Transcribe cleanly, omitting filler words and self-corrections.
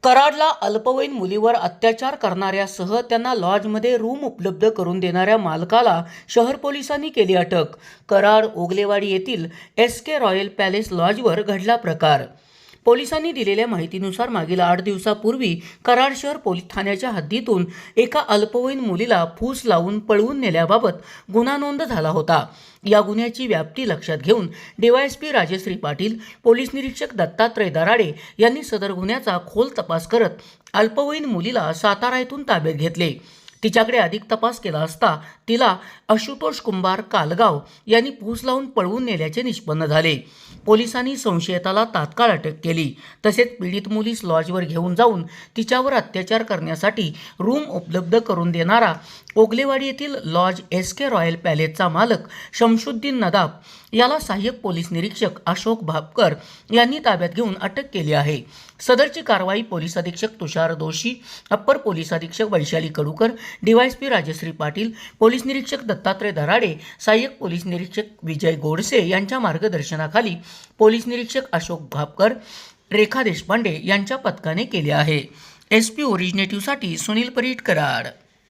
कराडला अल्पवयीन मुलीवर अत्याचार करणाऱ्यासह त्यांना लॉजमध्ये रूम उपलब्ध करून देणाऱ्या मालकाला शहर पोलिसांनी केली अटक। कराड ओगलेवाडी येथील SK रॉयल पॅलेस लॉजवर घडला प्रकार। पोलिसांनी दिलेल्या माहितीनुसार मागील 8 दिवसापूर्वी कराड शहर पोलीस ठाण्याच्या हद्दीतून एका अल्पवयीन मुलीला फूस लावून पळवून नेल्याबाबत गुन्हा नोंद झाला होता। या गुन्ह्याची व्याप्ती लक्षात घेऊन DYSP राजश्री पाटील, पोलीस निरीक्षक दत्तात्रय दराडे यांनी सदर गुन्ह्याचा खोल तपास करत अल्पवयीन मुलीला सातारा येथून ताब्यात घेतले। तिच्याकडे अधिक तपास केला असता तिला आशुतोष कुंभार कालगाव यांनी फूस लावून पळवून नेल्याचे निष्पन्न झाले। पोलिसांनी संशयिताला तात्काळ अटक केली। तसेच पीडित मुलीस लॉजवर घेऊन जाऊन तिच्यावर अत्याचार करण्यासाठी रूम उपलब्ध करून देणारा ओगलेवाडी येथील लॉज SK रॉयल पॅलेसचा मालक शमशुद्दीन नदाब याला सहाय्यक पोलीस निरीक्षक अशोक भापकर यांनी ताब्यात घेऊन अटक केली आहे। सदरची कारवाई पोलीस अधीक्षक तुषार दोशी, अप्पर पोलीस अधीक्षक वैशाली कडूकर, DYSP राजश्री पाटील, पोलीस निरीक्षक दत्तात्रय दराडे, सहाय्यक पोलीस निरीक्षक विजय गोडसे यांच्या मार्गदर्शनाखाली पोलीस निरीक्षक अशोक भापकर, रेखा देशपांडे यांच्या पथकाने केले आहे। SP ओरिजिनेटिव्हसाठी सुनील परीट, कराड।